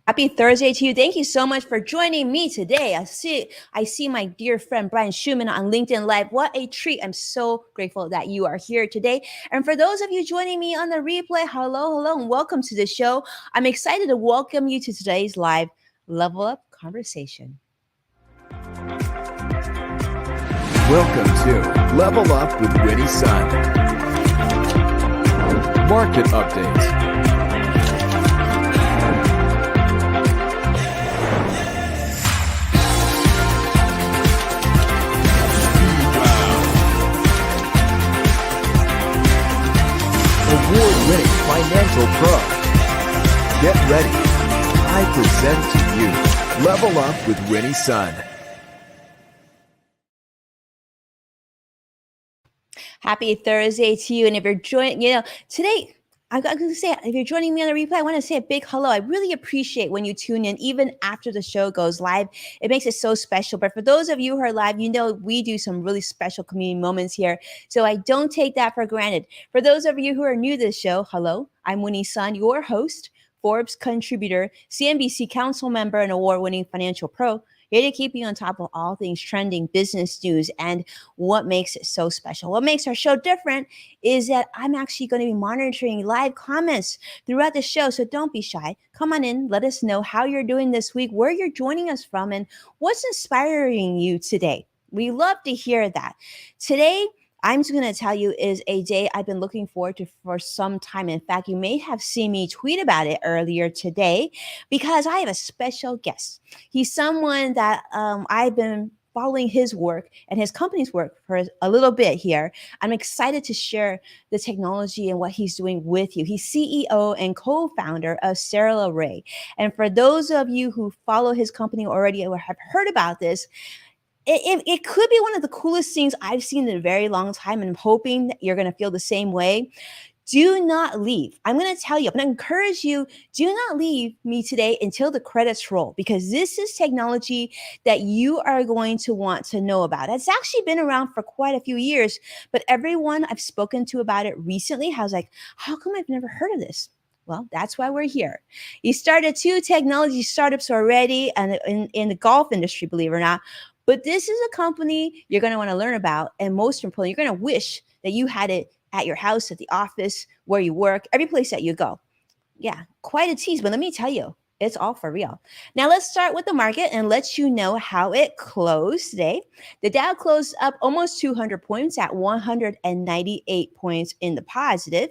Happy Thursday to you. Thank you so much for joining me today. I see my dear friend Brian Schumann on LinkedIn Live. What a treat. I'm so grateful that you are here today. And for those of you joining me on the replay, hello, and welcome to the show. I'm excited to welcome you to today's live Level Up conversation. Welcome to Level Up with Winnie Sun. Market updates. Award-winning financial pro. Get ready. I present to you Level Up with Winnie Sun. Happy Thursday to you. And if you're joining, today, I'm going to say, if you're joining me on the replay, I want to say a big hello. I really appreciate when you tune in, even after the show goes live. It makes it so special. But for those of you who are live, we do some really special community moments here. So I don't take that for granted. For those of you who are new to the show, hello, I'm Winnie Sun, your host, Forbes contributor, CNBC council member, and award-winning financial pro. Here to keep you on top of all things trending business news and what makes it so special. What makes our show different is that I'm actually going to be monitoring live comments throughout the show. So don't be shy. Come on in. Let us know how you're doing this week, where you're joining us from, and what's inspiring you today. We love to hear that. Today, I'm just going to tell you is a day I've been looking forward to for some time. In fact, you may have seen me tweet about it earlier today because I have a special guest. He's someone that I've been following his work and his company's work for a little bit here. I'm excited to share the technology and what he's doing with you. He's CEO and co-founder of Sterilray. And for those of you who follow his company already or have heard about this, it could be one of the coolest things I've seen in a very long time, and I'm hoping that you're going to feel the same way. Do not leave. I'm going to tell you, I'm going to encourage you, do not leave me today until the credits roll, because this is technology that you are going to want to know about. It's actually been around for quite a few years, but everyone I've spoken to about it recently has like, how come I've never heard of this? Well, that's why we're here. He started 2 technology startups already and in the golf industry, believe it or not. But this is a company you're going to want to learn about. And most importantly, you're going to wish that you had it at your house, at the office, where you work, every place that you go. Yeah, quite a tease. But let me tell you, it's all for real. Now, let's start with the market and let you know how it closed today. The Dow closed up almost 200 points at 198 points in the positive.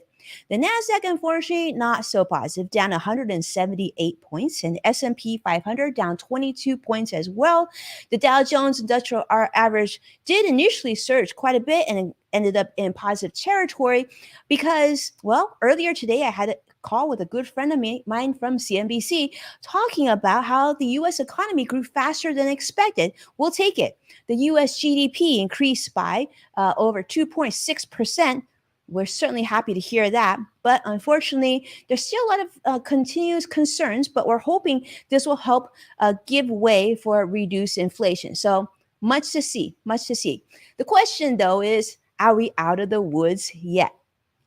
The NASDAQ, unfortunately, not so positive, down 178 points, and the S&P 500 down 22 points as well. The Dow Jones Industrial Average did initially surge quite a bit and ended up in positive territory because, well, earlier today I had a call with a good friend of mine from CNBC talking about how the U.S. economy grew faster than expected. We'll take it. The U.S. GDP increased by over 2.6%. We're certainly happy to hear that. But unfortunately, there's still a lot of continuous concerns, but we're hoping this will help give way for reduced inflation. So much to see, much to see. The question, though, is, are we out of the woods yet?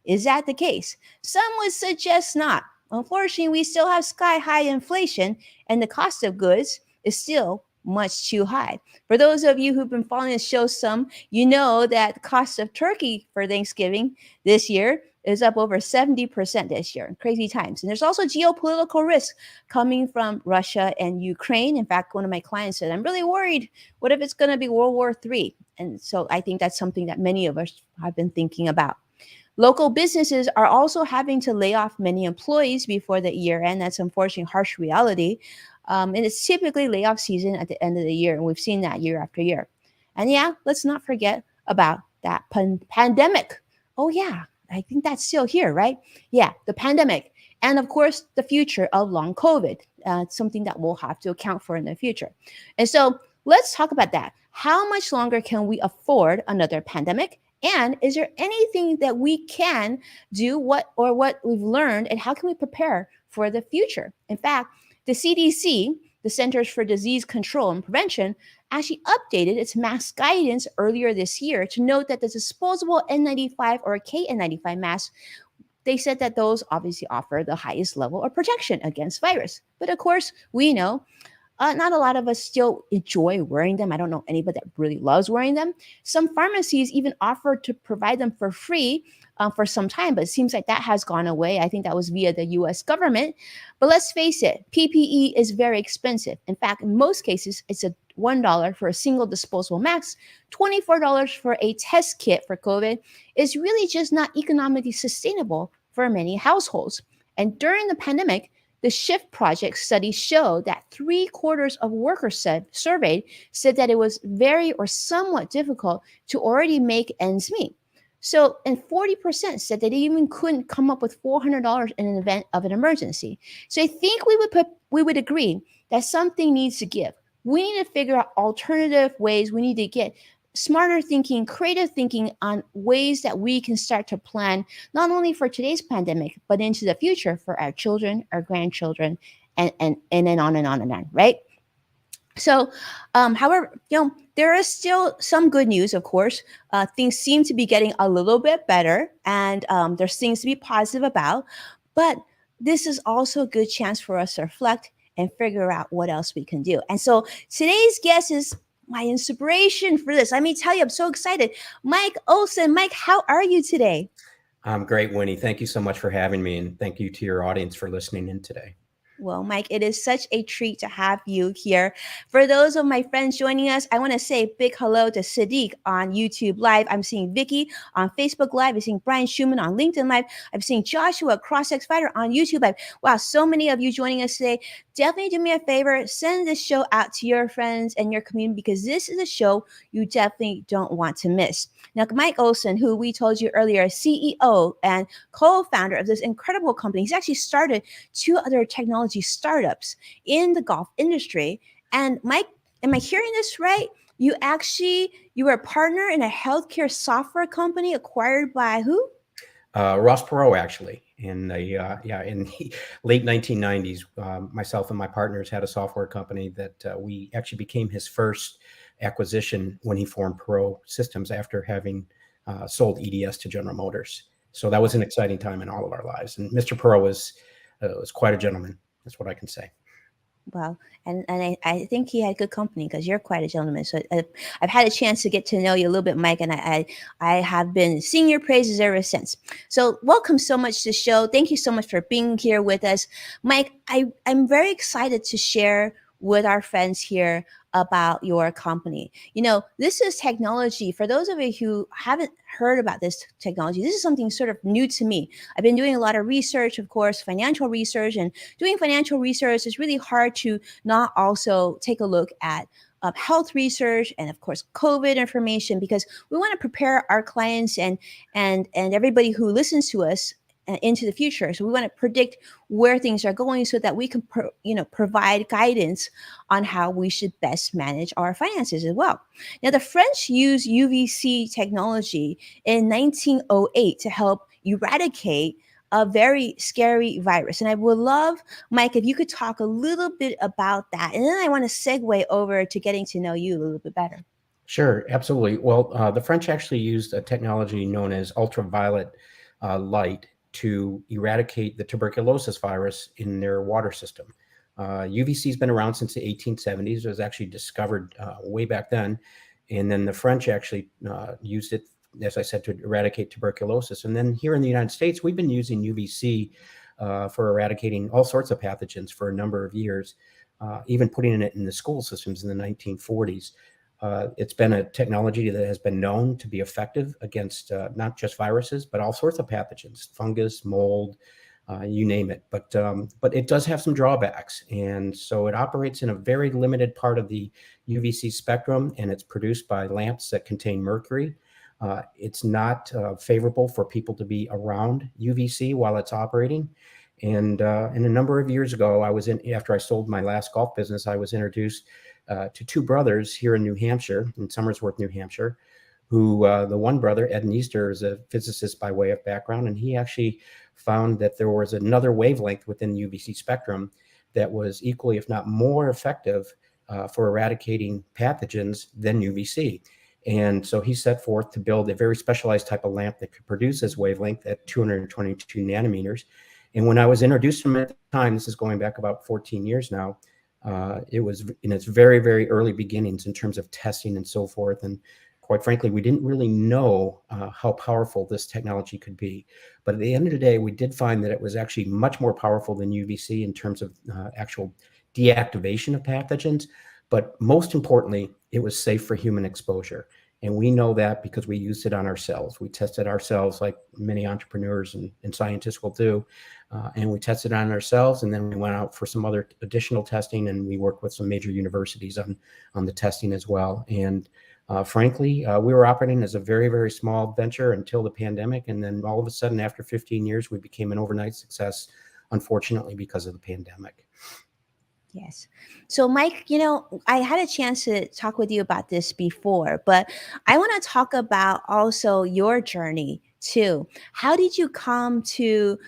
Is that the case? Some would suggest not. Unfortunately, we still have sky-high inflation, and the cost of goods is still much too high. For those of you who've been following the show some, you know that the cost of turkey for Thanksgiving this year is up over 70% this year. Crazy times. And there's also geopolitical risk coming from Russia and Ukraine. In fact, one of my clients said, I'm really worried. What if it's going to be World War III? And so I think that's something that many of us have been thinking about. Local businesses are also having to lay off many employees before the year end. That's unfortunately harsh reality. And it's typically layoff season at the end of the year. And we've seen that year after year. And yeah, let's not forget about that pandemic. Oh yeah, I think that's still here, right? Yeah, the pandemic. And of course, the future of long COVID. Something that we'll have to account for in the future. And so let's talk about that. How much longer can we afford another pandemic? And is there anything that we can do what we've learned, and how can we prepare for the future? In fact, the CDC, the Centers for Disease Control and Prevention, actually updated its mask guidance earlier this year to note that the disposable N95 or KN95 mask they said that those obviously offer the highest level of protection against virus. But of course, we know not a lot of us still enjoy wearing them. I don't know anybody that really loves wearing them. Some pharmacies even offer to provide them for free for some time, but it seems like that has gone away. I think that was via the US government. But let's face it, PPE is very expensive. In fact, in most cases, it's a $1 for a single disposable mask, $24 for a test kit for COVID is really just not economically sustainable for many households. And during the pandemic, the Shift Project study showed that 3/4 of workers surveyed said that it was very or somewhat difficult to already make ends meet. So, and 40% said that they even couldn't come up with $400 in an event of an emergency. So I think we would agree that something needs to give. We need to figure out alternative ways. We need to get smarter thinking, creative thinking on ways that we can start to plan not only for today's pandemic, but into the future for our children, our grandchildren, and then on and on and on, right? So, however, there is still some good news, of course. Things seem to be getting a little bit better, and there's things to be positive about. But this is also a good chance for us to reflect and figure out what else we can do. And so today's guest is my inspiration for this. Let me tell you, I'm so excited. Mike Olsen. Mike, how are you today? I'm great, Winnie. Thank you so much for having me, and thank you to your audience for listening in today. Well, Mike, it is such a treat to have you here. For those of my friends joining us, I want to say a big hello to Sadiq on YouTube Live. I'm seeing Vicky on Facebook Live. I'm seeing Brian Schumann on LinkedIn Live. I'm seeing Joshua CrossX Fighter on YouTube Live. Wow, so many of you joining us today. Definitely do me a favor. Send this show out to your friends and your community because this is a show you definitely don't want to miss. Now, Mike Olsen, who we told you earlier, CEO and co-founder of this incredible company, he's actually started 2 other technology startups in the golf industry. And Mike, am I hearing this right? You were a partner in a healthcare software company acquired by who? Ross Perot, actually, in the late 1990s. Myself and my partners had a software company that we actually became his first acquisition when he formed Perot Systems after having sold EDS to General Motors. So that was an exciting time in all of our lives. And Mr. Perot was quite a gentleman. That's what I can say. Well, and I think he had good company because you're quite a gentleman. So I've had a chance to get to know you a little bit, Mike, and I have been singing your praises ever since. So welcome so much to the show. Thank you so much for being here with us. Mike, I'm very excited to share with our friends here about your company. This is technology. For those of you who haven't heard about this technology, this is something sort of new to me. I've been doing a lot of research, of course, financial research, and doing financial research is really hard to not also take a look at health research and, of course, COVID information, because we want to prepare our clients and everybody who listens to us into the future. So we want to predict where things are going so that we can provide guidance on how we should best manage our finances as well. Now, the French used UVC technology in 1908 to help eradicate a very scary virus. And I would love, Mike, if you could talk a little bit about that. And then I want to segue over to getting to know you a little bit better. Sure, absolutely. Well, the French actually used a technology known as ultraviolet light to eradicate the tuberculosis virus in their water system. UVC has been around since the 1870s. It was actually discovered way back then. And then the French actually used it, as I said, to eradicate tuberculosis. And then here in the United States, we've been using UVC for eradicating all sorts of pathogens for a number of years, even putting it in the school systems in the 1940s. It's been a technology that has been known to be effective against not just viruses, but all sorts of pathogens, fungus, mold, you name it. But it does have some drawbacks. And so it operates in a very limited part of the UVC spectrum, and it's produced by lamps that contain mercury. It's not favorable for people to be around UVC while it's operating. And a number of years ago, after I sold my last golf business, I was introduced to 2 brothers here in New Hampshire, in Somersworth, New Hampshire, who the one brother, Ed Neester, is a physicist by way of background, and he actually found that there was another wavelength within the UVC spectrum that was equally, if not more effective, for eradicating pathogens than UVC. And so he set forth to build a very specialized type of lamp that could produce this wavelength at 222 nanometers. And when I was introduced to him at the time, this is going back about 14 years now, it was in its very, very early beginnings in terms of testing and so forth. And quite frankly, we didn't really know how powerful this technology could be. But at the end of the day, we did find that it was actually much more powerful than UVC in terms of actual deactivation of pathogens. But most importantly, it was safe for human exposure. And we know that because we used it on ourselves. We tested ourselves like many entrepreneurs and scientists will do. And we tested on ourselves, and then we went out for some other additional testing, and we worked with some major universities on the testing as well. And frankly, we were operating as a very, very small venture until the pandemic. And then all of a sudden, after 15 years, we became an overnight success, unfortunately, because of the pandemic. Yes. So, Mike, I had a chance to talk with you about this before, but I want to talk about also your journey too. How did you come to,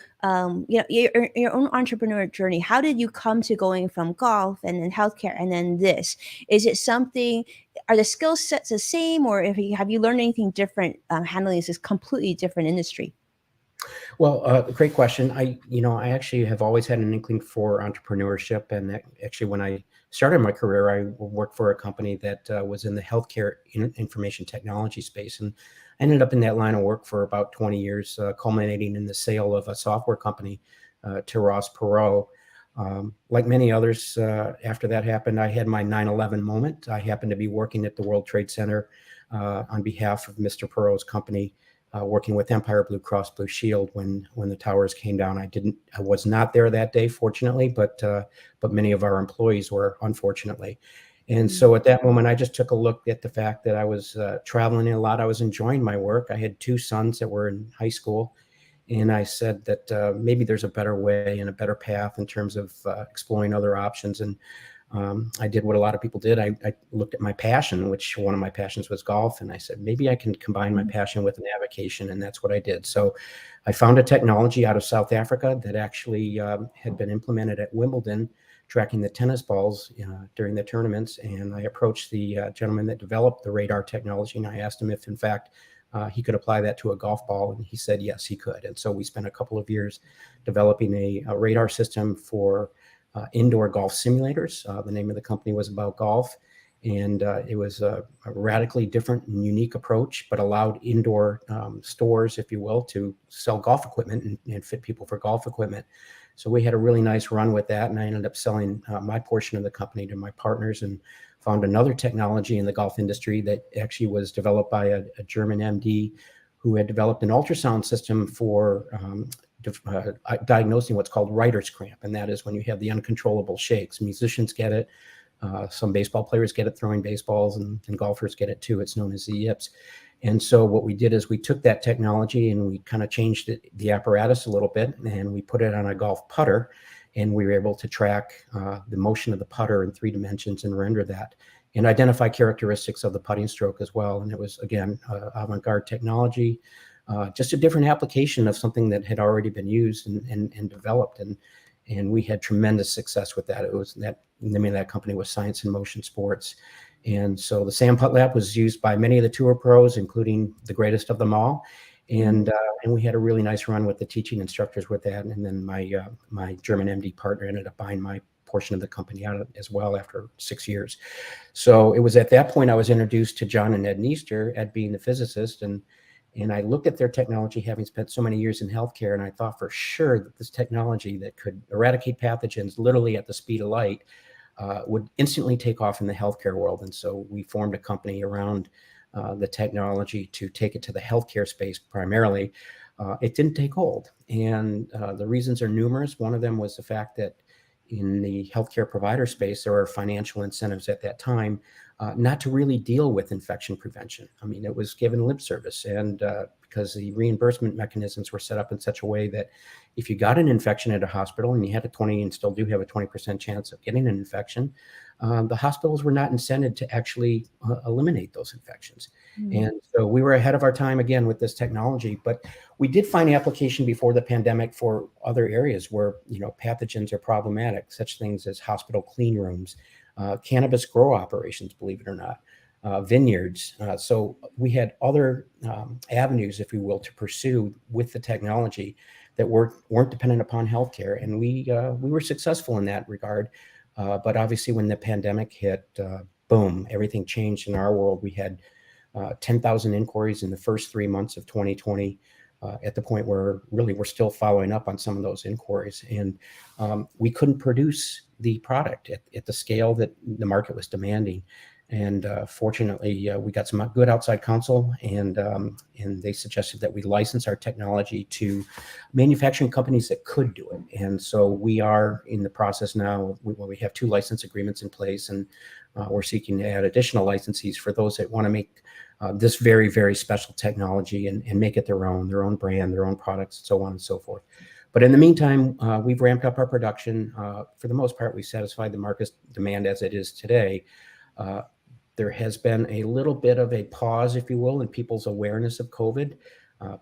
your own entrepreneur journey? How did you come to going from golf and then healthcare and then this? Is it something? Are the skill sets the same, or have you learned anything different handling this completely different industry? Well, great question. I actually have always had an inkling for entrepreneurship. And actually, when I started my career, I worked for a company that was in the healthcare information technology space. And I ended up in that line of work for about 20 years, culminating in the sale of a software company to Ross Perot. Like many others, after that happened, I had my 9/11 moment. I happened to be working at the World Trade Center on behalf of Mr. Perot's company, working with Empire Blue Cross Blue Shield when the towers came down. I was not there that day, fortunately, but many of our employees were, unfortunately. And so at that moment, I just took a look at the fact that I was traveling a lot. I was enjoying my work. I had two sons that were in high school. And I said that maybe there's a better way and a better path in terms of exploring other options. And I did what a lot of people did. I looked at my passion, which one of my passions was golf. And I said, maybe I can combine my passion with navigation. And that's what I did. So I found a technology out of South Africa that actually had been implemented at Wimbledon, tracking the tennis balls during the tournaments. And I approached the gentleman that developed the radar technology. And I asked him if, in fact, he could apply that to a golf ball. And he said, yes, he could. And so we spent a couple of years developing a radar system for indoor golf simulators. The name of the company was About Golf. And it was a radically different and unique approach, but allowed indoor stores, if you will, to sell golf equipment and fit people for golf equipment. So we had a really nice run with that. And I ended up selling my portion of the company to my partners and found another technology in the golf industry that actually was developed by a German MD who had developed an ultrasound system for diagnosing what's called writer's cramp. And that is when you have the uncontrollable shakes. Musicians get it. Some baseball players get it throwing baseballs, and golfers get it too. It's known as the yips. And so what we did is we took that technology and we kind of changed the apparatus a little bit, and we put it on a golf putter, and we were able to track the motion of the putter in 3 dimensions and render that and identify characteristics of the putting stroke as well. And it was, again, avant-garde technology, just a different application of something that had already been used and developed. And we had tremendous success with that. It was that the name of that company was Science in Motion Sports. And so the Sam Putt Lab was used by many of the tour pros, including the greatest of them all. And we had a really nice run with the teaching instructors with that. And then my German MD partner ended up buying my portion of the company out as well after 6 years. So it was at that point I was introduced to John and Ed Neester, Ed being the physicist, and I looked at their technology, having spent so many years in healthcare, and I thought for sure that this technology that could eradicate pathogens literally at the speed of light would instantly take off in the healthcare world. And so we formed a company around the technology to take it to the healthcare space primarily. It didn't take hold. And the reasons are numerous. One of them was the fact that in the healthcare provider space, there are financial incentives at that time not to really deal with infection prevention. I mean, it was given lip service, and because the reimbursement mechanisms were set up in such a way that if you got an infection at a hospital and you had a 20 and still do have a 20% chance of getting an infection, the hospitals were not incented to actually eliminate those infections. And so we were ahead of our time again with this technology, but we did find application before the pandemic for other areas where, pathogens are problematic, such things as hospital clean rooms, cannabis grow operations, believe it or not. vineyards. So we had other avenues, if you will, to pursue with the technology that weren't dependent upon healthcare, and we were successful in that regard. But obviously, when the pandemic hit, boom, everything changed in our world. We had 10,000 inquiries in the first 3 months of 2020. At the point where really we're still following up on some of those inquiries, and we couldn't produce the product at the scale that the market was demanding. And fortunately, we got some good outside counsel, and they suggested that we license our technology to manufacturing companies that could do it. And so we are in the process now. We have 2 license agreements in place, and we're seeking to add additional licensees for those that want to make this very, very special technology and make it their own brand, their own products, and so on and so forth. But in the meantime, we've ramped up our production. For the most part, we satisfied the market demand as it is today. There has been a little bit of a pause, if you will, in people's awareness of COVID.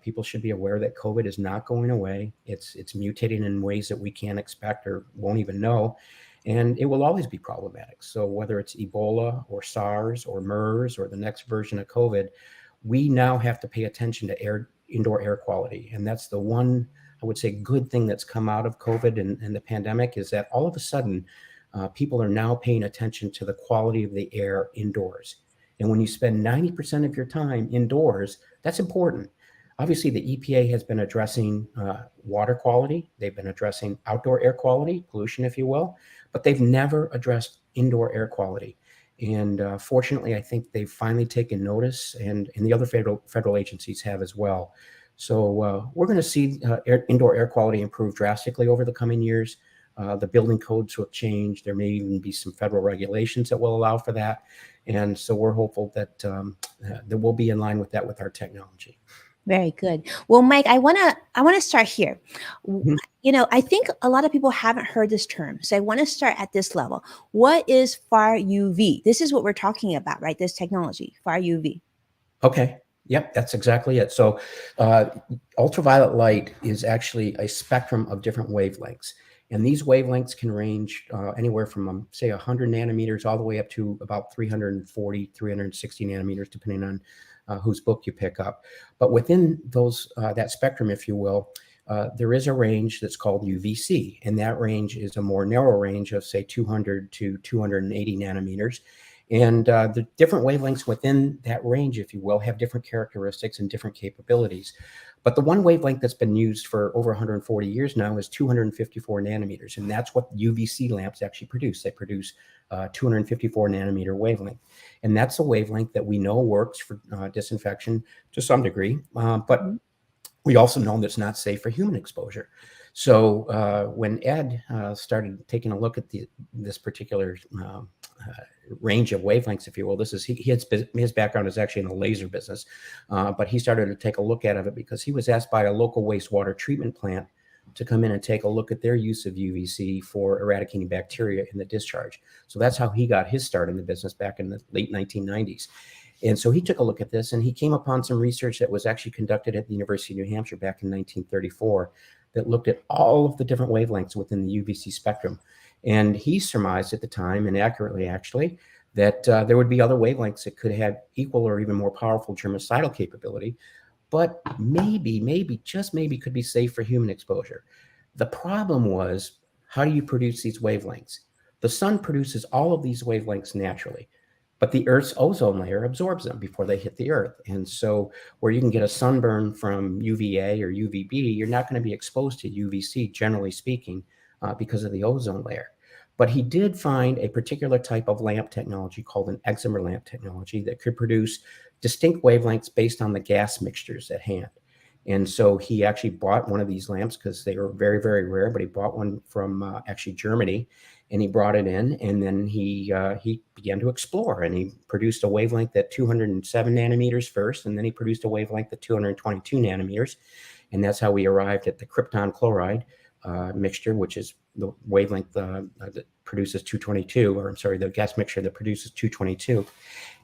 People should be aware that COVID is not going away. It's mutating in ways that we can't expect or won't even know. And it will always be problematic. So whether it's Ebola or SARS or MERS or the next version of COVID, we now have to pay attention to indoor air quality. And that's the one, I would say, good thing that's come out of COVID and the pandemic, is that all of a sudden, people are now paying attention to the quality of the air indoors. And when you spend 90% of your time indoors, that's important. Obviously, the EPA has been addressing water quality. They've been addressing outdoor air quality, pollution, if you will, but they've never addressed indoor air quality. And fortunately, I think they've finally taken notice, and the other federal agencies have as well. So we're going to see indoor air quality improve drastically over the coming years. The building codes will change. There may even be some federal regulations that will allow for that. And so we're hopeful that that we'll be in line with that with our technology. Very good. Well, Mike, I want to start here. Mm-hmm. You know, I think a lot of people haven't heard this term. So I want to start at this level. What is far UV? This is what we're talking about, right? This technology, far UV. Okay. Yep, that's exactly it. So ultraviolet light is actually a spectrum of different wavelengths. And these wavelengths can range anywhere from, say, 100 nanometers all the way up to about 340, 360 nanometers, depending on whose book you pick up. But within those that spectrum, if you will, there is a range that's called UVC. And that range is a more narrow range of, say, 200 to 280 nanometers. And the different wavelengths within that range, if you will, have different characteristics and different capabilities. But the one wavelength that's been used for over 140 years now is 254 nanometers. And that's what UVC lamps actually produce. They produce 254 nanometer wavelength. And that's a wavelength that we know works for disinfection to some degree. But we also know that it's not safe for human exposure. So when Ed started taking a look at this particular range of wavelengths, if you will, his background is actually in the laser business, but he started to take a look at it because he was asked by a local wastewater treatment plant to come in and take a look at their use of UVC for eradicating bacteria in the discharge. So that's how he got his start in the business back in the late 1990s. And so he took a look at this, and he came upon some research that was actually conducted at the University of New Hampshire back in 1934 that looked at all of the different wavelengths within the UVC spectrum. And he surmised at the time, and accurately actually, that there would be other wavelengths that could have equal or even more powerful germicidal capability, but maybe, just maybe, could be safe for human exposure. The problem was, how do you produce these wavelengths? The sun produces all of these wavelengths naturally, but the Earth's ozone layer absorbs them before they hit the Earth. And so where you can get a sunburn from UVA or UVB, you're not going to be exposed to UVC, generally speaking, because of the ozone layer. But he did find a particular type of lamp technology called an excimer lamp technology that could produce distinct wavelengths based on the gas mixtures at hand. And so he actually bought one of these lamps because they were very, very rare, but he bought one from actually Germany, and he brought it in, and then he began to explore, and he produced a wavelength at 207 nanometers first, and then he produced a wavelength at 222 nanometers. And that's how we arrived at the krypton chloride mixture, which is the wavelength that produces 222, or I'm sorry, the gas mixture that produces 222.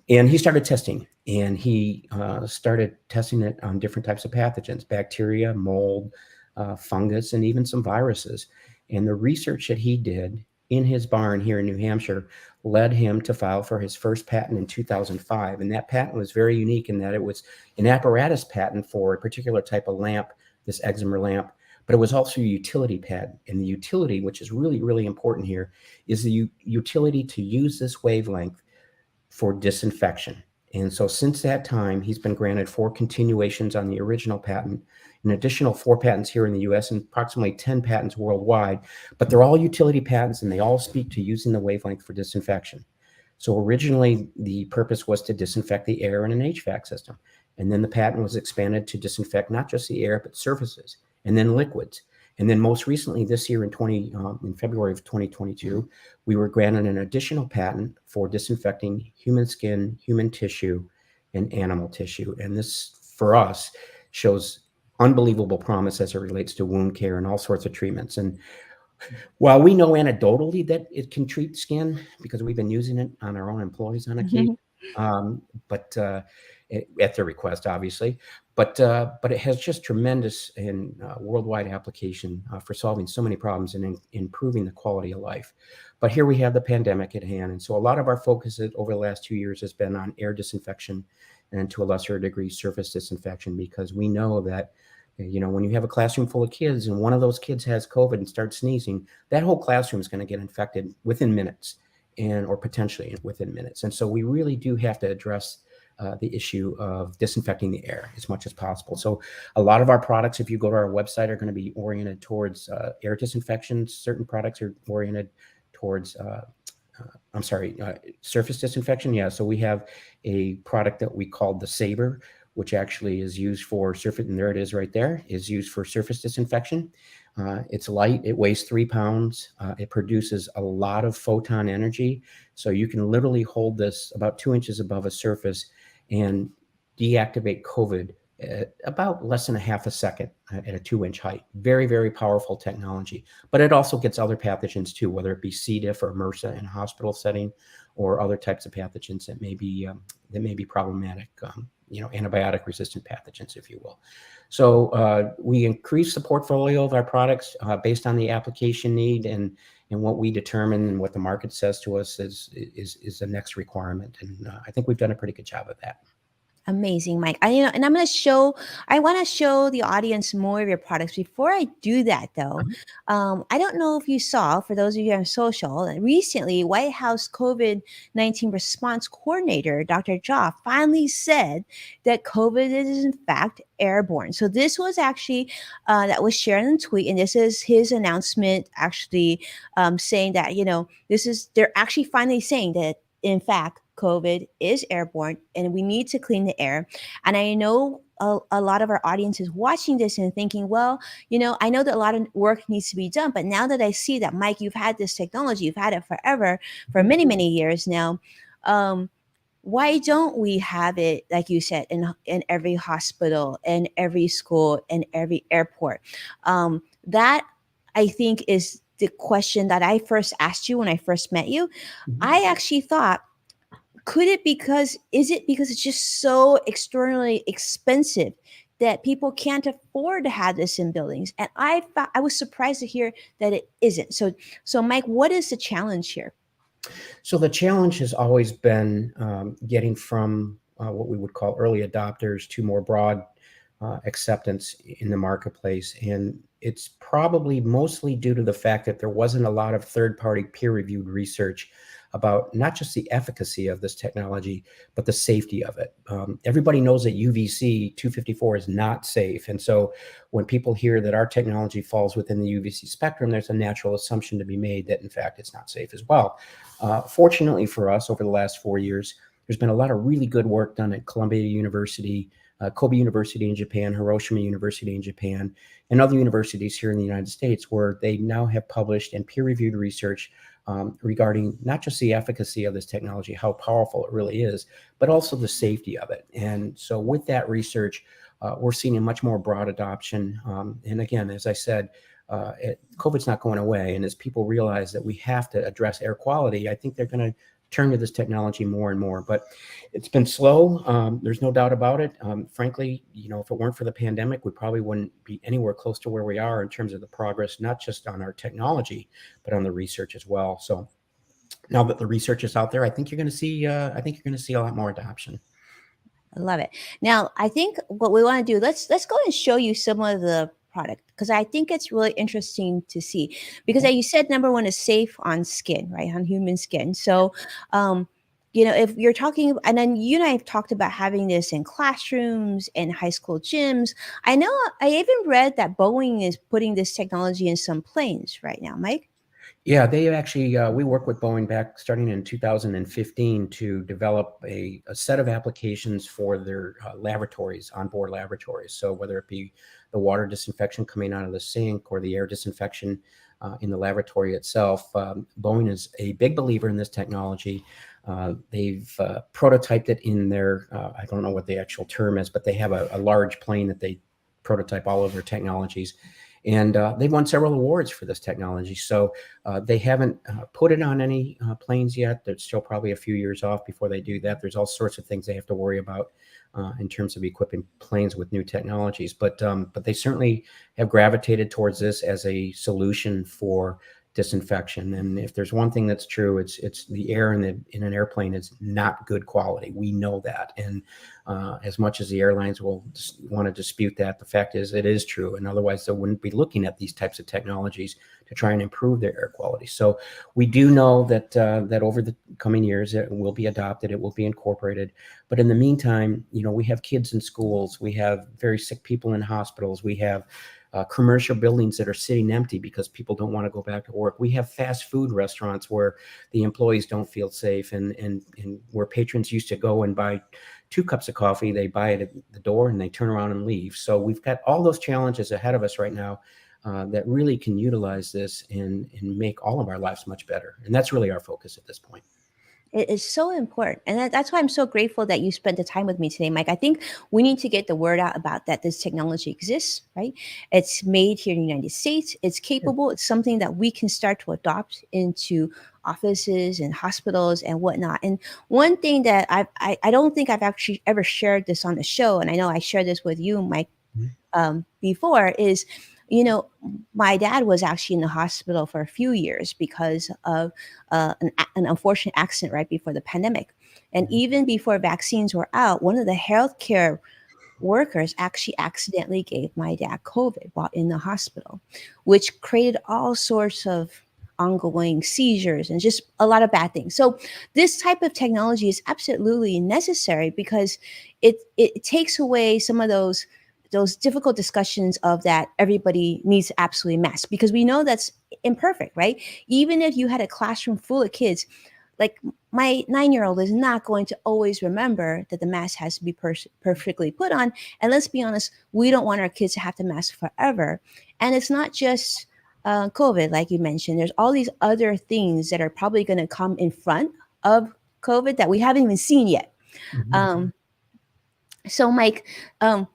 And he started testing, and he started testing it on different types of pathogens, bacteria, mold, fungus, and even some viruses. And the research that he did in his barn here in New Hampshire led him to file for his first patent in 2005. And that patent was very unique in that it was an apparatus patent for a particular type of lamp, this excimer lamp, but it was also a utility patent. And the utility, which is really, really important here, is the utility to use this wavelength for disinfection. And so since that time, he's been granted 4 continuations on the original patent, an additional 4 patents here in the US, and approximately 10 patents worldwide. But they're all utility patents, and they all speak to using the wavelength for disinfection. So originally, the purpose was to disinfect the air in an HVAC system. And then the patent was expanded to disinfect not just the air, but surfaces, and then liquids. And then most recently this year in February of 2022, we were granted an additional patent for disinfecting human skin, human tissue, and animal tissue. And this, for us, shows unbelievable promise as it relates to wound care and all sorts of treatments. And while we know anecdotally that it can treat skin because we've been using it on our own employees on occasion, but at their request, obviously, but it has just tremendous and worldwide application for solving so many problems and improving the quality of life. But here we have the pandemic at hand. And so a lot of our focus over the last 2 years has been on air disinfection and to a lesser degree, surface disinfection, because we know that, you know, when you have a classroom full of kids and one of those kids has COVID and starts sneezing, that whole classroom is going to get infected within minutes or potentially within minutes. And so we really do have to address the issue of disinfecting the air as much as possible. So a lot of our products, if you go to our website, are going to be oriented towards air disinfection. Certain products are oriented towards, surface disinfection. Yeah, so we have a product that we call the Saber, which actually is used for surface, and there it is right there, is used for surface disinfection. It's light, it weighs 3 pounds. It produces a lot of photon energy. So you can literally hold this about 2 inches above a surface and deactivate COVID at about less than a half a second at a 2-inch height. Very, very powerful technology. But it also gets other pathogens too, whether it be C. diff or MRSA in a hospital setting, or other types of pathogens that may be problematic. Antibiotic resistant pathogens, if you will. So we increase the portfolio of our products based on the application need and what we determine and what the market says to us is the next requirement. And I think we've done a pretty good job of that. Amazing, Mike. I want to show the audience more of your products. Before I do that, though, I don't know if you saw, for those of you on social, recently, White House COVID-19 response coordinator, Dr. Jha, finally said that COVID is in fact airborne. So this was actually, that was shared in a tweet, and this is his announcement actually saying that, they're actually finally saying that, in fact, COVID is airborne and we need to clean the air. And I know a lot of our audience is watching this and thinking, well, I know that a lot of work needs to be done, but now that I see that, Mike, you've had this technology, you've had it forever, for many, many years now, why don't we have it, like you said, in every hospital, in every school, in every airport? That, I think, is the question that I first asked you when I first met you. I actually thought, is it because it's just so extraordinarily expensive that people can't afford to have this in buildings? And I was surprised to hear that it isn't. So Mike, what is the challenge here? So the challenge has always been getting from what we would call early adopters to more broad acceptance in the marketplace. And it's probably mostly due to the fact that there wasn't a lot of third-party peer-reviewed research about not just the efficacy of this technology, but the safety of it. Everybody knows that UVC 254 is not safe. And so when people hear that our technology falls within the UVC spectrum, there's a natural assumption to be made that, in fact, it's not safe as well. Fortunately for us, over the last 4 years, there's been a lot of really good work done at Columbia University, Kobe University in Japan, Hiroshima University in Japan, and other universities here in the United States, where they now have published and peer-reviewed research regarding not just the efficacy of this technology, how powerful it really is, but also the safety of it. And so with that research, we're seeing a much more broad adoption. And again, as I said, COVID's not going away. And as people realize that we have to address air quality, I think they're going to turn to this technology more and more. But it's been slow. There's no doubt about it. Frankly, if it weren't for the pandemic, we probably wouldn't be anywhere close to where we are in terms of the progress, not just on our technology, but on the research as well. So now that the research is out there, I think you're going to see. I think you're going to see a lot more adoption. I love it. Now, I think what we want to do, let's go and show you some of the product, because I think it's really interesting to see. Because as you said, number one is safe on skin, right, on human skin. So, if you're talking, and then you and I have talked about having this in classrooms and high school gyms. I know I even read that Boeing is putting this technology in some planes right now, Mike. Yeah, they actually, we worked with Boeing back starting in 2015 to develop a set of applications for their laboratories, onboard laboratories. So whether it be the water disinfection coming out of the sink or the air disinfection in the laboratory itself, Boeing is a big believer in this technology. They've prototyped it in their, I don't know what the actual term is, but they have a large plane that they prototype all of their technologies. And they've won several awards for this technology. So they haven't put it on any planes yet. There's still probably a few years off before they do that. There's all sorts of things they have to worry about in terms of equipping planes with new technologies. But they certainly have gravitated towards this as a solution for disinfection. And if there's one thing that's true, it's the air in an airplane is not good quality. We know that. And as much as the airlines will want to dispute that, the fact is it is true. And otherwise they wouldn't be looking at these types of technologies to try and improve their air quality. So we do know that that over the coming years, it will be adopted, it will be incorporated. But in the meantime, we have kids in schools, we have very sick people in hospitals, we have commercial buildings that are sitting empty because people don't want to go back to work. We have fast food restaurants where the employees don't feel safe, and where patrons used to go and buy 2 cups of coffee, they buy it at the door and they turn around and leave. So we've got all those challenges ahead of us right now that really can utilize this and make all of our lives much better. And that's really our focus at this point. It is so important. And that's why I'm so grateful that you spent the time with me today, Mike. I think we need to get the word out about that this technology exists, right? It's made here in the United States. It's capable. It's something that we can start to adopt into offices and hospitals and whatnot. And one thing that I don't think I've actually ever shared this on the show, and I know I shared this with you, Mike, before, is my dad was actually in the hospital for a few years because of an unfortunate accident right before the pandemic. And even before vaccines were out, one of the healthcare workers actually accidentally gave my dad COVID while in the hospital, which created all sorts of ongoing seizures and just a lot of bad things. So this type of technology is absolutely necessary because it takes away some of those difficult discussions of that everybody needs to absolutely mask, because we know that's imperfect, right? Even if you had a classroom full of kids, like my 9-year-old is not going to always remember that the mask has to be perfectly put on. And let's be honest, we don't want our kids to have to mask forever. And it's not just COVID, like you mentioned. There's all these other things that are probably going to come in front of COVID that we haven't even seen yet. So, Mike,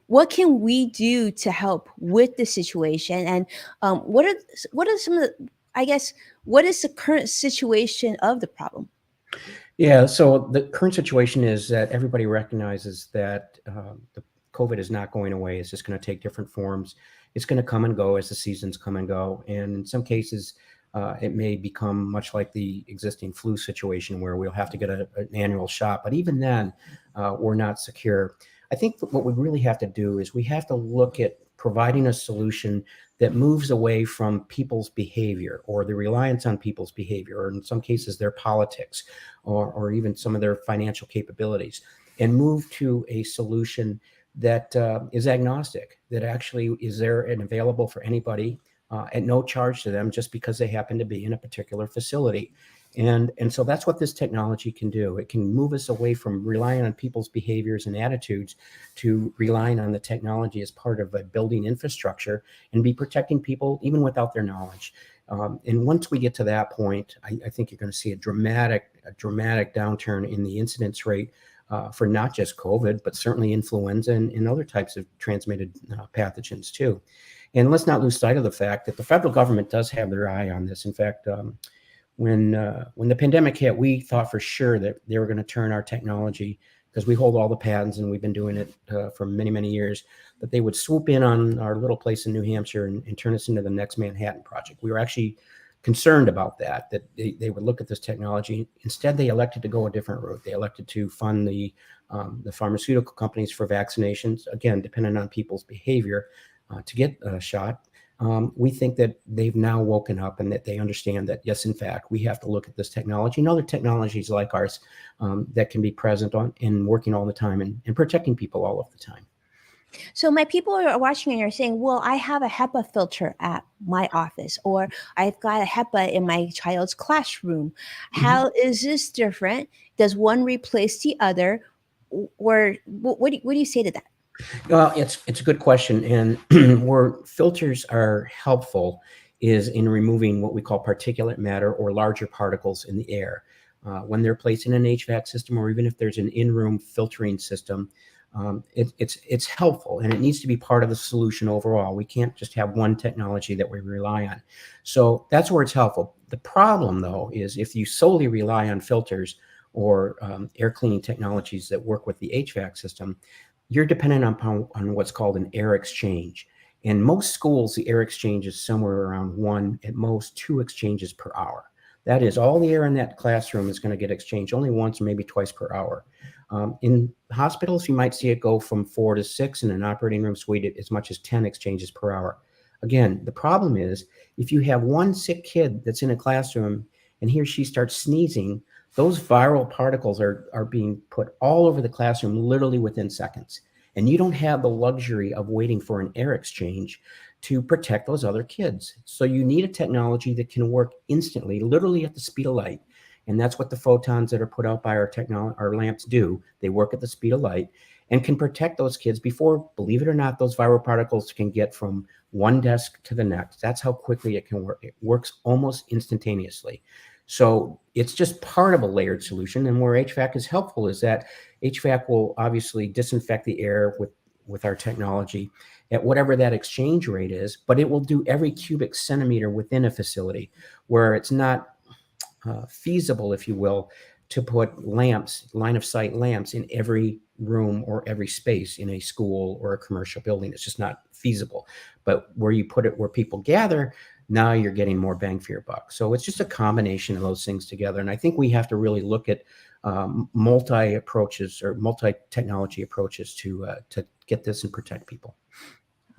what can we do to help with the situation? And what are some of the, I guess, what is the current situation of the problem? Yeah, so the current situation is that everybody recognizes that the COVID is not going away. It's just going to take different forms. It's going to come and go as the seasons come and go. And in some cases, it may become much like the existing flu situation where we'll have to get an annual shot. But even then, we're not secure. I think what we really have to do is we have to look at providing a solution that moves away from people's behavior or the reliance on people's behavior, or in some cases their politics, or even some of their financial capabilities, and move to a solution that is agnostic, that actually is there and available for anybody at no charge to them just because they happen to be in a particular facility. And so that's what this technology can do. It can move us away from relying on people's behaviors and attitudes to relying on the technology as part of a building infrastructure and be protecting people even without their knowledge. And once we get to that point, I think you're going to see a dramatic downturn in the incidence rate for not just COVID, but certainly influenza and other types of transmitted pathogens too. And let's not lose sight of the fact that the federal government does have their eye on this. In fact, when the pandemic hit, we thought for sure that they were going to turn our technology, because we hold all the patents and we've been doing it for many, many years, that they would swoop in on our little place in New Hampshire and turn us into the next Manhattan Project. We were actually concerned about that they would look at this technology. Instead, they elected to go a different route. They elected to fund the pharmaceutical companies for vaccinations, again, depending on people's behavior to get a shot. We think that they've now woken up and that they understand that, yes, in fact, we have to look at this technology and other technologies like ours that can be present on and working all the time and protecting people all of the time. So my people are watching and you're saying, well, I have a HEPA filter at my office, or I've got a HEPA in my child's classroom. How is this different? Does one replace the other? Or what do you say to that? Well, it's a good question. And where filters are helpful is in removing what we call particulate matter or larger particles in the air. When they're placed in an HVAC system, or even if there's an in-room filtering system, it's helpful, and it needs to be part of the solution overall. We can't just have one technology that we rely on. So that's where it's helpful. The problem, though, is if you solely rely on filters or air cleaning technologies that work with the HVAC system, you're dependent on what's called an air exchange. In most schools, the air exchange is somewhere around 1, at most 2 exchanges per hour. That is, all the air in that classroom is going to get exchanged only once or maybe twice per hour. In hospitals, you might see it go from 4 to 6, in an operating room suite, as much as 10 exchanges per hour. Again, the problem is if you have one sick kid that's in a classroom and he or she starts sneezing, those viral particles are being put all over the classroom literally within seconds. And you don't have the luxury of waiting for an air exchange to protect those other kids. So you need a technology that can work instantly, literally at the speed of light. And that's what the photons that are put out by our lamps do. They work at the speed of light and can protect those kids before, believe it or not, those viral particles can get from one desk to the next. That's how quickly it can work. It works almost instantaneously. So it's just part of a layered solution. And where HVAC is helpful is that HVAC will obviously disinfect the air with our technology at whatever that exchange rate is, but it will do every cubic centimeter within a facility, where it's not feasible, if you will, to put lamps, line of sight lamps, in every room or every space in a school or a commercial building. It's just not feasible. But where you put it where people gather, now you're getting more bang for your buck. So it's just a combination of those things together. And I think we have to really look at multi-approaches or multi-technology approaches to get this and protect people.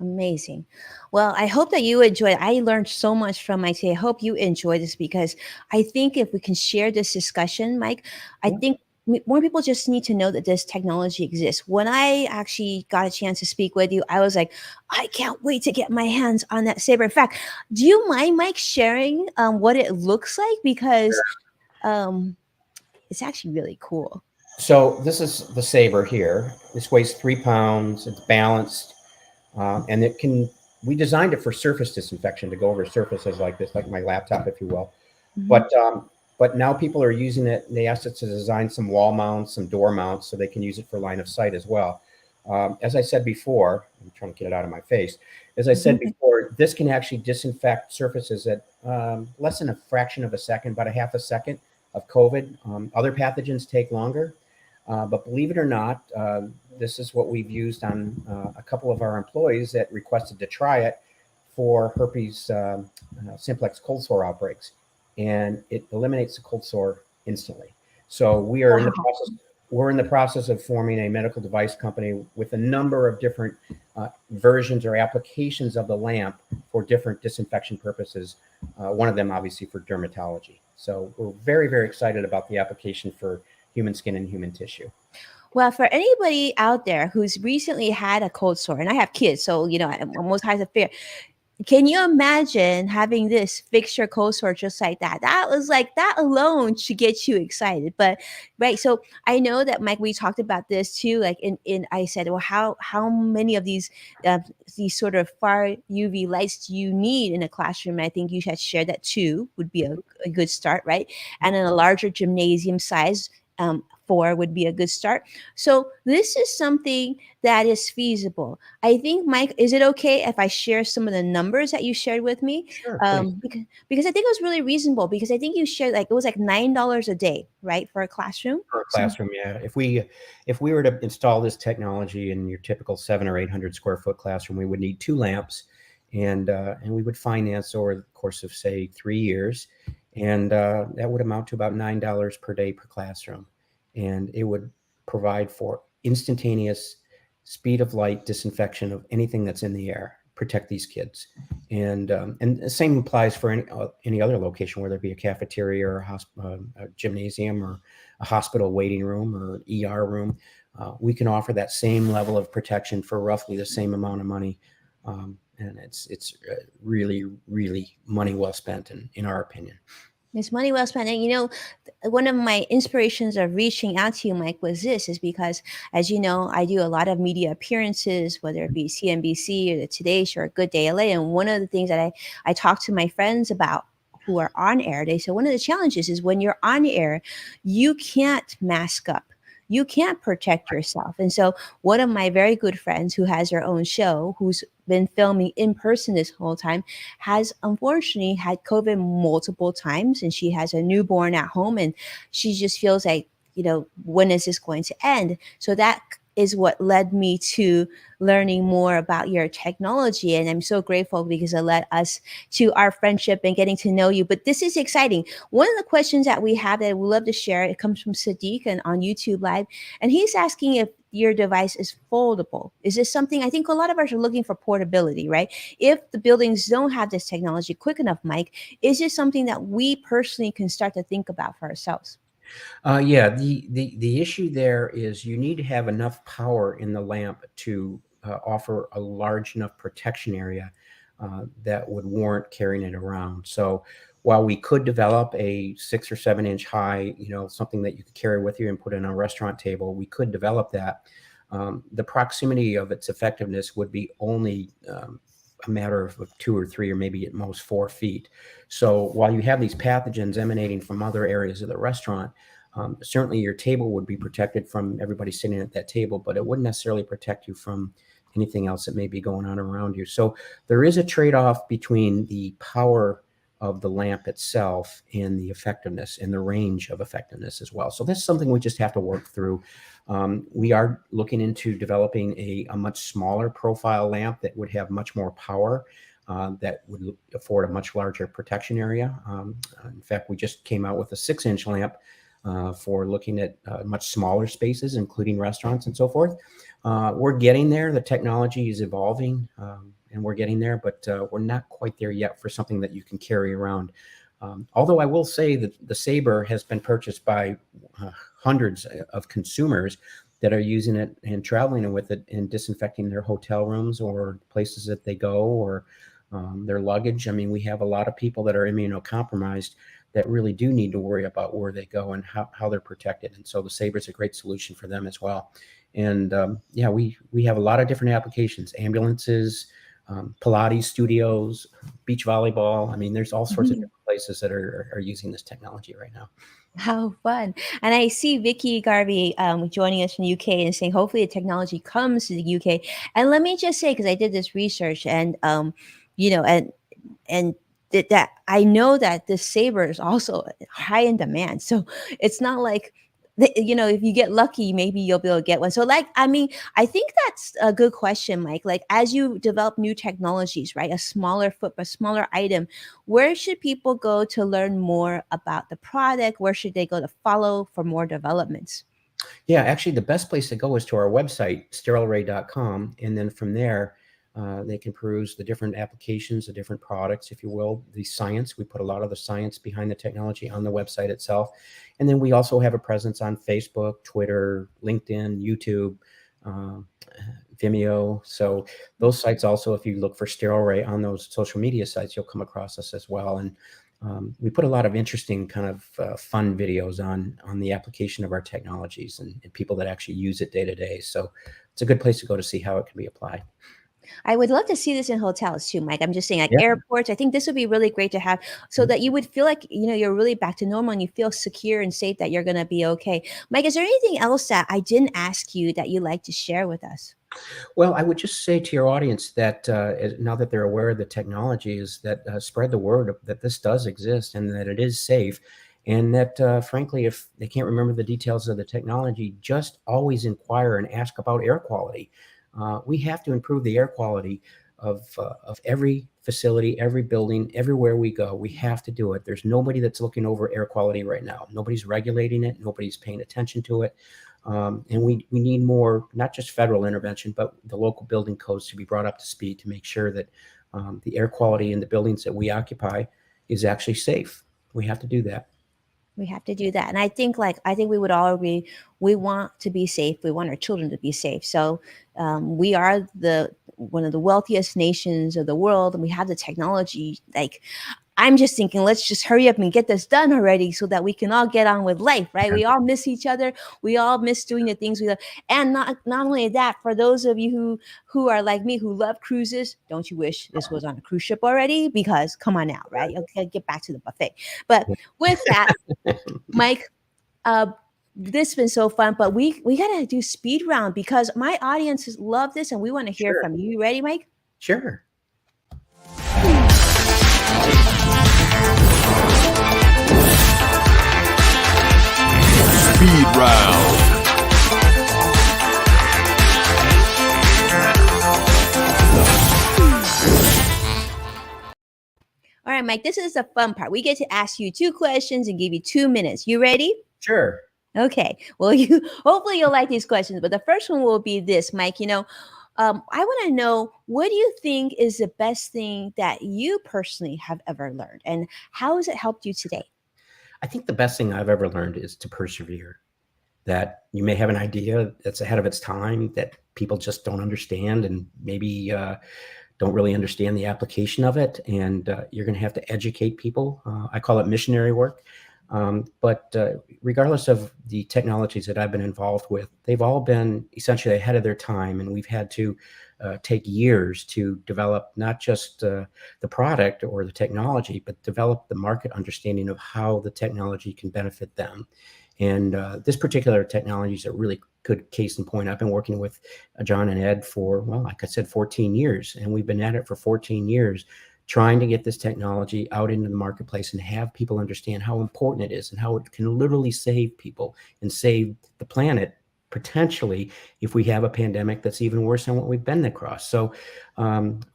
Amazing. Well, I hope that you enjoyed. I learned so much from Mike today. I hope you enjoy this, because I think if we can share this discussion, Mike, I think more people just need to know that this technology exists. When I actually got a chance to speak with you, I was like, I can't wait to get my hands on that saber. In fact, do you mind, Mike, sharing what it looks like? Because it's actually really cool. So this is the saber here. This weighs 3 pounds. It's balanced. And we designed it for surface disinfection, to go over surfaces like this, like my laptop, if you will. But now people are using it. They asked us to design some wall mounts, some door mounts, so they can use it for line of sight as well. As I said before, I'm trying to get it out of my face. As I said before, this can actually disinfect surfaces at less than a fraction of a second, about a half a second of COVID. Other pathogens take longer. But believe it or not, this is what we've used on a couple of our employees that requested to try it for herpes simplex cold sore outbreaks. And it eliminates the cold sore instantly. So we are in the process of forming a medical device company with a number of different versions or applications of the lamp for different disinfection purposes. One of them, obviously, for dermatology. So we're very, very excited about the application for human skin and human tissue. Well, for anybody out there who's recently had a cold sore, and I have kids, so I'm almost has a fear. Can you imagine having this fix your cold sore just like that? That was like, that alone should get you excited. But right, so I know that, Mike, we talked about this too. Like in I said, well, how many of these sort of far UV lights do you need in a classroom? And I think you should share that too. Would be a good start, right? And in a larger gymnasium size, 4 would be a good start. So this is something that is feasible. I think, Mike, is it okay if I share some of the numbers that you shared with me? Sure, please. Because I think it was really reasonable, because I think you shared like it was like $9 a day, right, for a classroom. For a So classroom, yeah. If we were to install this technology in your typical 700 or 800 square foot classroom, we would need 2 lamps, and we would finance over the course of, say, 3 years, and that would amount to about $9 per day per classroom, and it would provide for instantaneous speed of light disinfection of anything that's in the air, protect these kids, and the same applies for any other location, whether it be a cafeteria or a gymnasium or a hospital waiting room or ER room. We can offer that same level of protection for roughly the same amount of money, and it's really, really money well spent, in our opinion. it's money well spent. And one of my inspirations of reaching out to you, Mike, was this, is because, as you know, I do a lot of media appearances, whether it be CNBC or the Today Show or Good Day LA. And one of the things that I talk to my friends about who are on air, they say one of the challenges is when you're on air, you can't mask up. You can't protect yourself. And so one of my very good friends who has her own show, who's been filming in person this whole time, has unfortunately had COVID multiple times, and she has a newborn at home, and she just feels like, when is this going to end? So that is what led me to learning more about your technology. And I'm so grateful because it led us to our friendship and getting to know you. But this is exciting. One of the questions that we have that we love to share, it comes from Sadiq and on YouTube Live. And he's asking if your device is foldable. Is this something, I think a lot of us are looking for portability, right? If the buildings don't have this technology quick enough, Mike, is this something that we personally can start to think about for ourselves? Yeah, the issue there is you need to have enough power in the lamp to offer a large enough protection area that would warrant carrying it around. So while we could develop a 6 or 7 inch high, something that you could carry with you and put in a restaurant table, we could develop that. The proximity of its effectiveness would be only a matter of 2 or 3 or maybe at most 4 feet. So while you have these pathogens emanating from other areas of the restaurant, certainly your table would be protected from everybody sitting at that table, but it wouldn't necessarily protect you from anything else that may be going on around you. So there is a trade-off between the power of the lamp itself and the effectiveness and the range of effectiveness as well. So this is something we just have to work through. We are looking into developing a much smaller profile lamp that would have much more power, that would afford a much larger protection area. In fact, we just came out with a 6-inch lamp for looking at much smaller spaces, including restaurants and so forth. We're getting there. The technology is evolving, and we're getting there, but we're not quite there yet for something that you can carry around. Although I will say that the Sabre has been purchased by hundreds of consumers that are using it and traveling with it and disinfecting their hotel rooms or places that they go, or their luggage. I mean, we have a lot of people that are immunocompromised that really do need to worry about where they go and how they're protected. And so the Sabre is a great solution for them as well. And yeah, we have a lot of different applications: ambulances, Pilates studios, beach volleyball. I mean, there's all sorts of different places that are using this technology right now. How fun. And I see Vicky Garvey joining us from the UK and saying, hopefully the technology comes to the UK. And let me just say, because I did this research and, and that I know that this Sabre is also high in demand. So it's not like, if you get lucky, maybe you'll be able to get one. So I think that's a good question, Mike. Like, as you develop new technologies, right? A smaller item, where should people go to learn more about the product? Where should they go to follow for more developments? Yeah, actually, the best place to go is to our website, sterilray.com. And then from there, they can peruse the different applications, the different products, if you will, the science. We put a lot of the science behind the technology on the website itself. And then we also have a presence on Facebook, Twitter, LinkedIn, YouTube, Vimeo. So those sites also, if you look for Sterilray on those social media sites, you'll come across us as well. And we put a lot of interesting kind of fun videos on the application of our technologies and people that actually use it day to day. So it's a good place to go to see how it can be applied. I would love to see this in hotels too, Mike. I'm just saying, like Yeah. airports. I think this would be really great to have, so that you would feel like you're really back to normal and you feel secure and safe that you're gonna be okay. Mike, is there anything else that I didn't ask you that you'd like to share with us? Well, I would just say to your audience that now that they're aware of the technology, is that spread the word that this does exist and that it is safe. And that, frankly, if they can't remember the details of the technology, just always inquire and ask about air quality. We have to improve the air quality of every facility, every building, everywhere we go. We have to do it. There's nobody that's looking over air quality right now. Nobody's regulating it. Nobody's paying attention to it. And we need more, not just federal intervention, but the local building codes to be brought up to speed to make sure that the air quality in the buildings that we occupy is actually safe. We have to do that. We have to do that. And I think we would all agree, we want to be safe. We want our children to be safe. So we are the one of the wealthiest nations of the world, and we have the technology. Like, I'm just thinking, let's just hurry up and get this done already so that we can all get on with life, right? Yeah. We all miss each other. We all miss doing the things we love. And not only that, for those of you who are like me, who love cruises, don't you wish this was on a cruise ship already? Because come on now, right? Okay, get back to the buffet. But with that, Mike, uh, this has been so fun, but we gotta do speed round because my audiences love this and we want to hear Sure. from you. You ready, Mike? Sure. Speed round. All right, Mike, this is the fun part. We get to ask you 2 questions and give you 2 minutes. You ready? Sure. Okay. Well, you hopefully you'll like these questions, but the first one will be this, Mike. I want to know, what do you think is the best thing that you personally have ever learned, and how has it helped you today? I think the best thing I've ever learned is to persevere. That you may have an idea that's ahead of its time that people just don't understand, and maybe don't really understand the application of it. And you're going to have to educate people. I call it missionary work. But regardless of the technologies that I've been involved with, they've all been essentially ahead of their time. And we've had to take years to develop not just the product or the technology, but develop the market understanding of how the technology can benefit them. And this particular technology is a really good case in point. I've been working with John and Ed for, well, like I said, 14 years. And we've been at it for 14 years, trying to get this technology out into the marketplace and have people understand how important it is and how it can literally save people and save the planet, potentially, if we have a pandemic that's even worse than what we've been across. So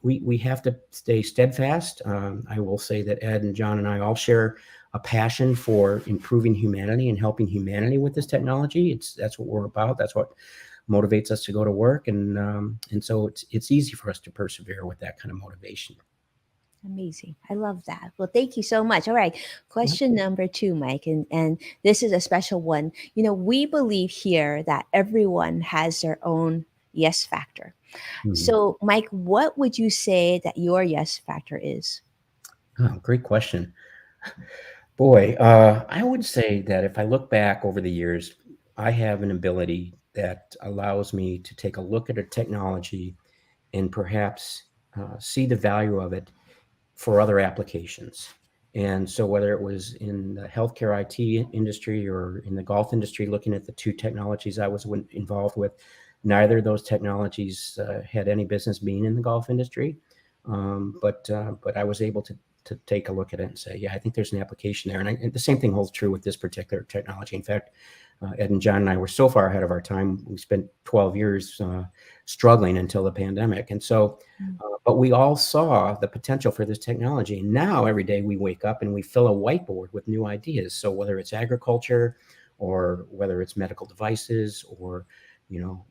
we have to stay steadfast. I will say that Ed and John and I all share a passion for improving humanity and helping humanity with this technology. That's what we're about. That's what motivates us to go to work. And so it's easy for us to persevere with that kind of motivation. Amazing. I love that. Well, thank you so much. All right. Question number 2, Mike. And this is a special one. We believe here that everyone has their own yes factor. Mhm. So, Mike, what would you say that your yes factor is? Oh, great question. Boy, I would say that if I look back over the years, I have an ability that allows me to take a look at a technology and perhaps see the value of it for other applications. And so whether it was in the healthcare IT industry or in the golf industry, looking at the 2 technologies I was involved with, neither of those technologies had any business being in the golf industry. But I was able to take a look at it and say, yeah, I think there's an application there. And the same thing holds true with this particular technology. In fact, Ed and John and I were so far ahead of our time. We spent 12 years struggling until the pandemic. And so, but we all saw the potential for this technology. And now every day we wake up and we fill a whiteboard with new ideas. So whether it's agriculture or whether it's medical devices or,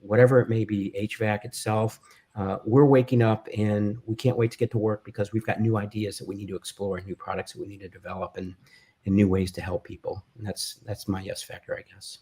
whatever it may be, HVAC itself, we're waking up and we can't wait to get to work because we've got new ideas that we need to explore and new products that we need to develop and new ways to help people. And that's my yes factor, I guess.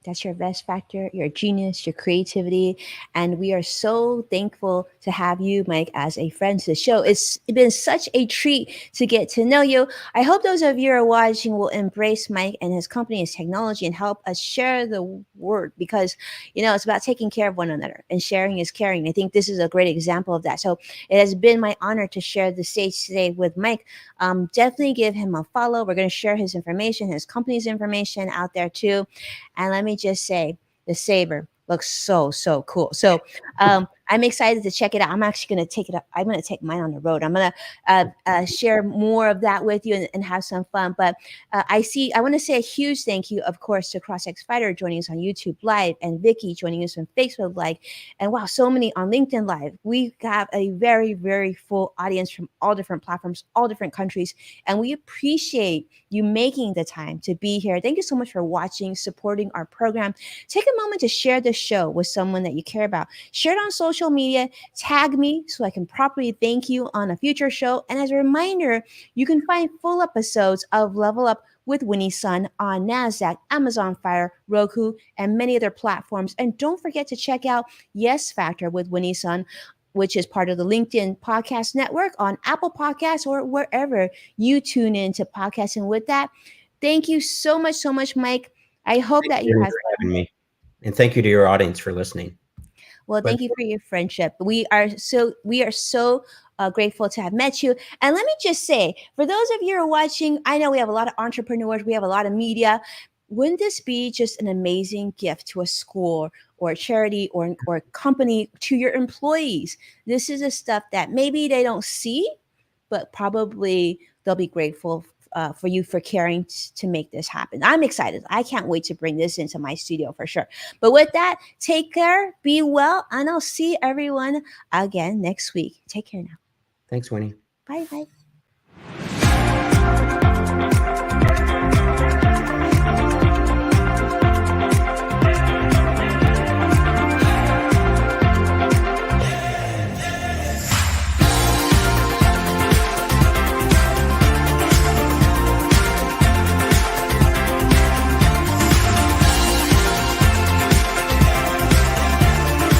That's your best factor, your genius, your creativity. And we are so thankful to have you, Mike, as a friend to the show. It's been such a treat to get to know you. I hope those of you who are watching will embrace Mike and his company, his technology, and help us share the word because, it's about taking care of one another and sharing is caring. I think this is a great example of that. So it has been my honor to share the stage today with Mike. Definitely give him a follow. We're going to share his information, his company's information out there too. And let me just say, the saber looks so cool. So I'm excited to check it out. I'm actually going to take it up. I'm going to take mine on the road. I'm going to share more of that with you and have some fun. But I want to say a huge thank you, of course, to CrossX Fighter joining us on YouTube Live and Vicky joining us on Facebook Live. And wow, so many on LinkedIn Live. We have a very, very full audience from all different platforms, all different countries. And we appreciate you making the time to be here. Thank you so much for watching, supporting our program. Take a moment to share the show with someone that you care about. Share it on social media, tag me so I can properly thank you on a future show. And as a reminder, you can find full episodes of Level Up with Winnie Sun on NASDAQ, Amazon Fire, Roku, and many other platforms. And don't forget to check out Yes Factor with Winnie Sun, which is part of the LinkedIn Podcast Network on Apple Podcasts or wherever you tune in to podcasts. And with that, thank you so much, Mike. I hope that you Thank have you for having me. And thank you to your audience for listening. Well, thank you for your friendship. We are so grateful to have met you. And let me just say, for those of you who are watching, I know we have a lot of entrepreneurs, we have a lot of media. Wouldn't this be just an amazing gift to a school or a charity or a company, to your employees? This is the stuff that maybe they don't see, but probably they'll be grateful for you for caring to make this happen. I'm excited. I can't wait to bring this into my studio for sure. But with that, take care, be well, and I'll see everyone again next week. Take care now. Thanks, Winnie. Bye.